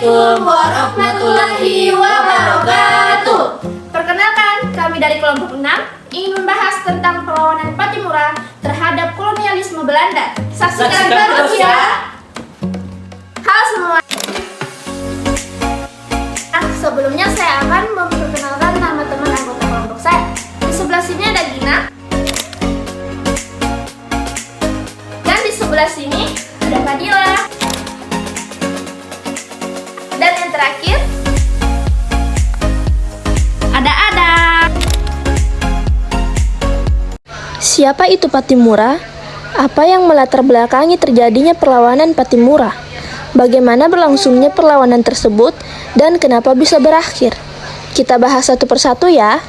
Assalamualaikum warahmatullahi wabarakatuh. Perkenalkan, kami dari kelompok 6 ingin membahas tentang perlawanan Pattimura terhadap kolonialisme Belanda. Saksikan terus ya. Halo semua. Sebelumnya saya akan memperkenalkan nama teman anggota kelompok saya. Di sebelah sini ada Gina. Dan di sebelah sini ada Fadila. Dan yang terakhir ada Ada. Siapa itu Pattimura? Apa yang melatar belakangi terjadinya perlawanan Pattimura? Bagaimana berlangsungnya perlawanan tersebut dan kenapa bisa berakhir? Kita bahas satu persatu ya.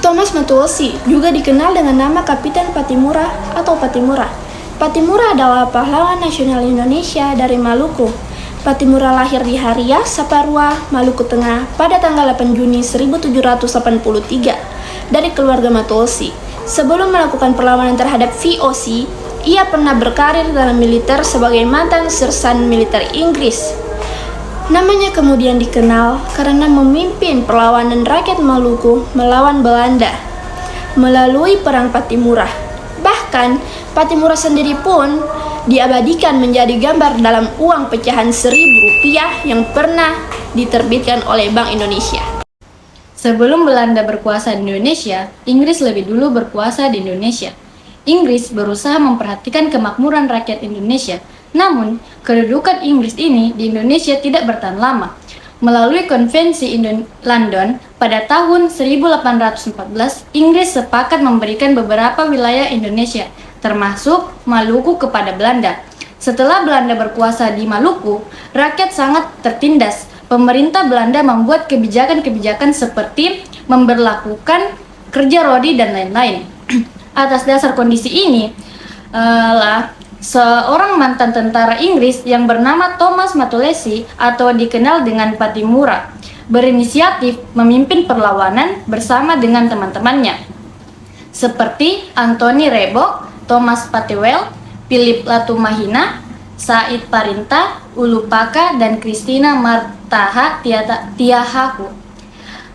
Thomas Matteucci juga dikenal dengan nama Kapitan Pattimura atau Pattimura. Pattimura adalah pahlawan nasional Indonesia dari Maluku. Pattimura lahir di Haria, Saparua, Maluku Tengah pada tanggal 8 Juni 1783 dari keluarga Matteucci. Sebelum melakukan perlawanan terhadap VOC, ia pernah berkarir dalam militer sebagai mantan sersan militer Inggris. Namanya kemudian dikenal karena memimpin perlawanan rakyat Maluku melawan Belanda melalui Perang Pattimura. Bahkan, Pattimura sendiri pun diabadikan menjadi gambar dalam uang pecahan Rp1.000 yang pernah diterbitkan oleh Bank Indonesia. Sebelum Belanda berkuasa di Indonesia, Inggris lebih dulu berkuasa di Indonesia. Inggris berusaha memperhatikan kemakmuran rakyat Indonesia. Namun, kedudukan Inggris ini di Indonesia tidak bertahan lama. Melalui Konvensi London pada tahun 1814, Inggris sepakat memberikan beberapa wilayah Indonesia, termasuk Maluku kepada Belanda. Setelah Belanda berkuasa di Maluku, rakyat sangat tertindas. Pemerintah Belanda membuat kebijakan-kebijakan seperti memberlakukan kerja rodi dan lain-lain. Atas dasar kondisi ini, seorang mantan tentara Inggris yang bernama Thomas Matteucci atau dikenal dengan Pattimura berinisiatif memimpin perlawanan bersama dengan teman-temannya seperti Anthony Rebock, Thomas Patewell, Philip Latumahina, Said Parinta, Ulupaka, dan Christina Martaha Tiahaku.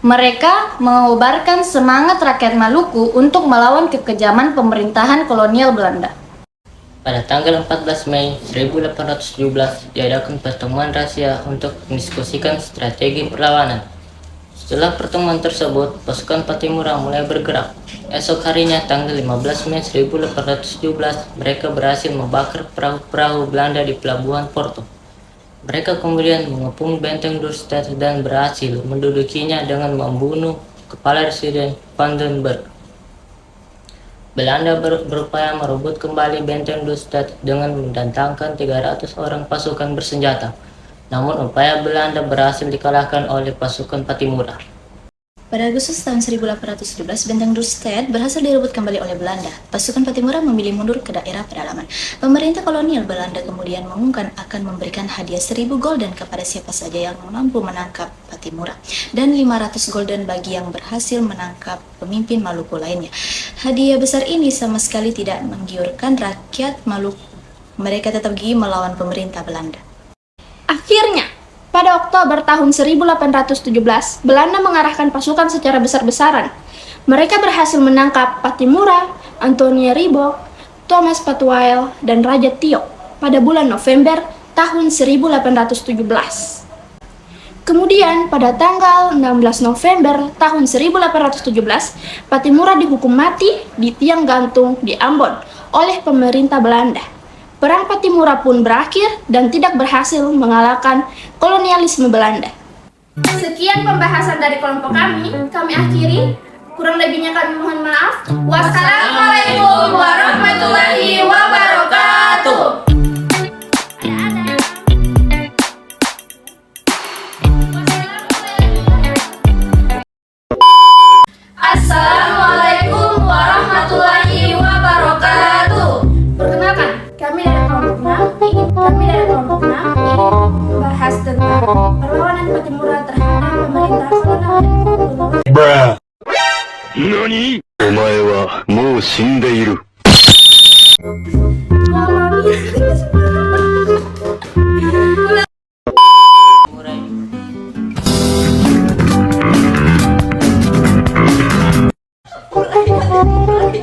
Mereka mengobarkan semangat rakyat Maluku untuk melawan kekejaman pemerintahan kolonial Belanda. Pada tanggal 14 Mei 1817 diadakan pertemuan rahasia untuk mendiskusikan strategi perlawanan. Setelah pertemuan tersebut, pasukan Pattimura mulai bergerak. Esok harinya, tanggal 15 Mei 1817, mereka berhasil membakar perahu-perahu Belanda di pelabuhan Porto. Mereka kemudian mengepung benteng Dorstad dan berhasil mendudukinya dengan membunuh kepala residen Vandenberg. Belanda berupaya merebut kembali benteng Dorstad dengan mendatangkan 300 orang pasukan bersenjata. Namun upaya Belanda berhasil dikalahkan oleh pasukan Pattimura. Pada Agustus tahun 1817, benteng Dorstad berhasil direbut kembali oleh Belanda. Pasukan Pattimura memilih mundur ke daerah pedalaman. Pemerintah kolonial Belanda kemudian mengumumkan akan memberikan hadiah 1000 gulden kepada siapa saja yang mampu menangkap Pattimura, dan 500 gulden bagi yang berhasil menangkap pemimpin Maluku lainnya. Hadiah besar ini sama sekali tidak menggiurkan rakyat Maluku. Mereka tetap gigih melawan pemerintah Belanda. Akhirnya, pada Oktober tahun 1817, Belanda mengarahkan pasukan secara besar-besaran. Mereka berhasil menangkap Pattimura, Anthony Rebock, Thomas Patewell, dan Raja Tiok pada bulan November tahun 1817. Kemudian, pada tanggal 16 November tahun 1817, Pattimura dihukum mati di tiang gantung di Ambon oleh pemerintah Belanda. Perang Pattimura pun berakhir dan tidak berhasil mengalahkan kolonialisme Belanda. Sekian pembahasan dari kelompok kami akhiri. Kurang lebihnya kami mohon maaf. Wassalamualaikum warahmatullahi wabarakatuh. Assalamualaikum warahmatullahi wabarakatuh. Perkenalkan, kami dari kelompok 6 ingin membahas tentang perlawanan Pattimura terhadap pemerintah kolonial. NANI?! お前はもう死んでいる。kolonial. Mulai lagi.